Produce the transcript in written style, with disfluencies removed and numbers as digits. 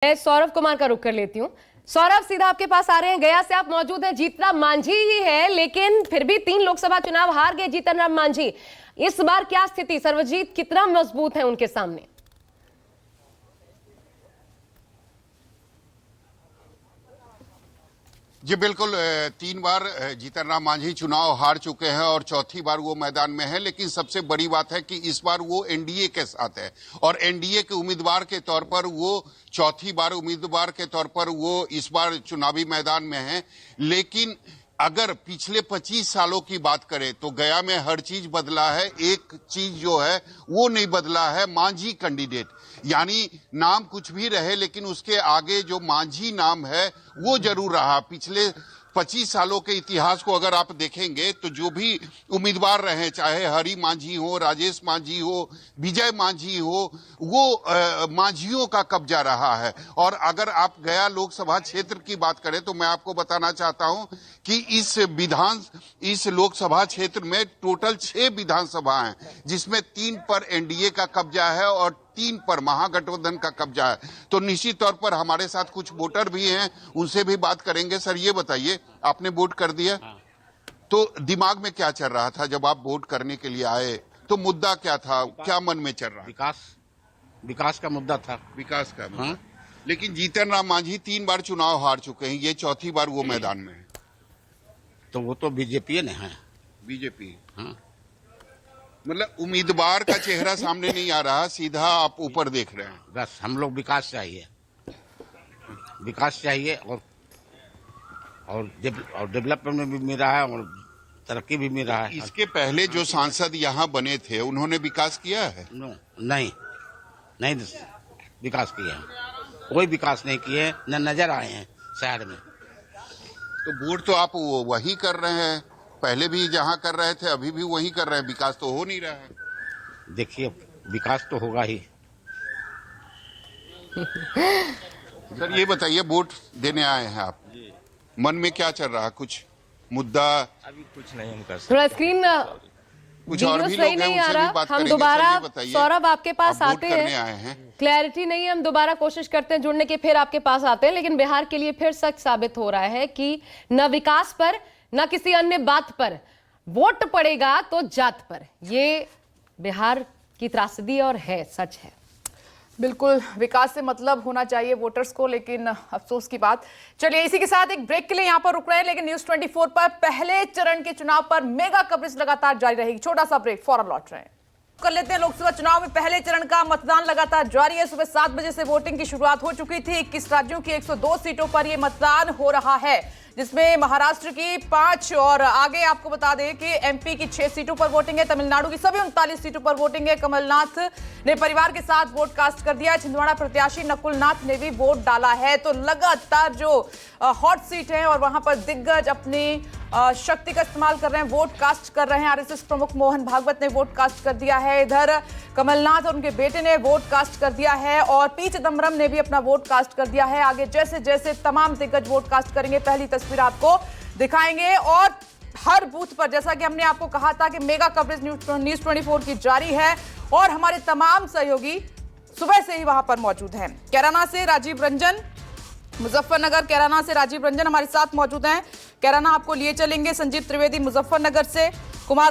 मैं सौरभ कुमार का रुख कर लेती हूँ। सौरभ, सीधा आपके पास आ रहे हैं। गया से आप मौजूद हैं। जीतन मांझी ही है, लेकिन फिर भी 3 लोकसभा चुनाव हार गए जीतन राम मांझी। इस बार क्या स्थिति, सर्वजीत कितना मजबूत है उनके सामने? जी बिल्कुल, 3 बार जीतन राम मांझी चुनाव हार चुके हैं और चौथी बार वो मैदान में है। लेकिन सबसे बड़ी बात है कि इस बार वो एनडीए के साथ है और एनडीए के उम्मीदवार के तौर पर वो चौथी बार उम्मीदवार के तौर पर वो इस बार चुनावी मैदान में है। लेकिन अगर पिछले 25 सालों की बात करें तो गया में हर चीज बदला है। एक चीज जो है वो नहीं बदला है, मांझी कैंडिडेट। यानी नाम कुछ भी रहे लेकिन उसके आगे जो मांझी नाम है वो जरूर रहा। पिछले 25 सालों के इतिहास को अगर आप देखेंगे तो जो भी उम्मीदवार रहे, चाहे हरि मांझी हो, राजेश मांझी हो, विजय मांझी हो, वो मांझियों का कब्जा रहा है। और अगर आप गया लोकसभा क्षेत्र की बात करें तो मैं आपको बताना चाहता हूं कि इस लोकसभा क्षेत्र में टोटल 6 विधानसभा हैं, जिसमें 3 पर एनडीए का कब्जा है और 3 पर महागठबंधन का कब्जा है। तो निश्चित तौर पर हमारे साथ कुछ वोटर भी हैं, उनसे भी बात करेंगे। सर ये बताइए, आपने वोट कर दिया? तो दिमाग में क्या चल रहा था जब आप वोट करने के लिए आए? तो मुद्दा क्या था, क्या मन में चल रहा? विकास का मुद्दा था। विकास का मुद्दा। लेकिन जीतन राम मांझी 3 बार चुनाव हार चुके हैं, ये चौथी बार वो मैदान में है। तो वो तो बीजेपी ने है। बीजेपी, हाँ। मतलब उम्मीदवार का चेहरा सामने नहीं आ रहा, सीधा आप ऊपर देख रहे हैं। बस हम लोग विकास चाहिए और डेवलपमेंट में भी मिल रहा है और तरक्की भी मिल रहा है। इसके पहले जो सांसद यहाँ बने थे उन्होंने विकास किया है? नहीं विकास किया है, कोई विकास नहीं किए, न नजर आए हैं शहर में। तो वोट तो आप वही कर रहे हैं, पहले भी जहाँ कर रहे थे अभी भी वही कर रहे हैं, विकास तो हो नहीं रहा है। देखिए विकास तो होगा ही। सर ये बताइए, वोट देने आए हैं आप, मन में क्या चल रहा है? कुछ मुद्दा? अभी कुछ नहीं हम कर सकते। थोड़ा स्क्रीन कुछ और भी सही लोग नहीं हैं, आ उनसे रहा। भी बात हम करेंगे। दोबारा सर, ये बताइए, सौरभ आपके पास आप आते वोट करने हैं, आए हैं, क्लैरिटी नहीं है, हम दोबारा कोशिश करते हैं जुड़ने की, फिर आपके पास आते हैं। लेकिन बिहार के लिए फिर सच साबित हो रहा है कि न विकास पर न किसी अन्य बात पर वोट पड़ेगा तो जात पर। ये बिहार की त्रासदी और है, सच है। बिल्कुल, विकास से मतलब होना चाहिए वोटर्स को, लेकिन अफसोस की बात। चलिए इसी के साथ एक ब्रेक के लिए यहां पर रुक रहे हैं, लेकिन न्यूज़ 24 पर पहले चरण के चुनाव पर मेगा कवरेज लगातार जारी रहेगी। छोटा सा ब्रेक, फौरन लौट रहे हैं। कर लेते हैं। लोकसभा चुनाव में पहले चरण का मतदान लगातार जारी है। सुबह 7 बजे से वोटिंग की शुरुआत हो चुकी थी। 21 राज्यों की 102 सीटों पर यह मतदान हो रहा है, जिसमें महाराष्ट्र की 5 और आगे आपको बता दें कि एमपी की 6 सीटों पर वोटिंग है। तमिलनाडु की सभी 39 सीटों पर वोटिंग है। कमलनाथ ने परिवार के साथ वोट कास्ट कर दिया है। छिंदवाड़ा प्रत्याशी नकुल नाथ ने भी वोट डाला है। तो लगातार जो हॉट सीट है और वहां पर दिग्गज अपनी शक्ति का इस्तेमाल कर रहे हैं, वोट कास्ट कर रहे हैं। आरएसएस प्रमुख मोहन भागवत ने वोट कास्ट कर दिया है। इधर कमलनाथ और उनके बेटे ने वोट कास्ट कर दिया है और पी चिदम्बरम ने भी अपना वोट कास्ट कर दिया है। आगे जैसे जैसे तमाम दिग्गज वोट कास्ट करेंगे, पहली तस्वीर आपको दिखाएंगे। और हर बूथ पर, जैसा कि हमने आपको कहा था कि मेगा कवरेज न्यूज़ 24 की जारी है और हमारे तमाम सहयोगी सुबह से ही वहां पर मौजूद हैं। कैराना से राजीव रंजन, मुजफ्फरनगर कैराना से राजीव रंजन हमारे साथ मौजूद हैं। कैराना आपको लिए चलेंगे। संजीव त्रिवेदी मुजफ्फरनगर से, कुमार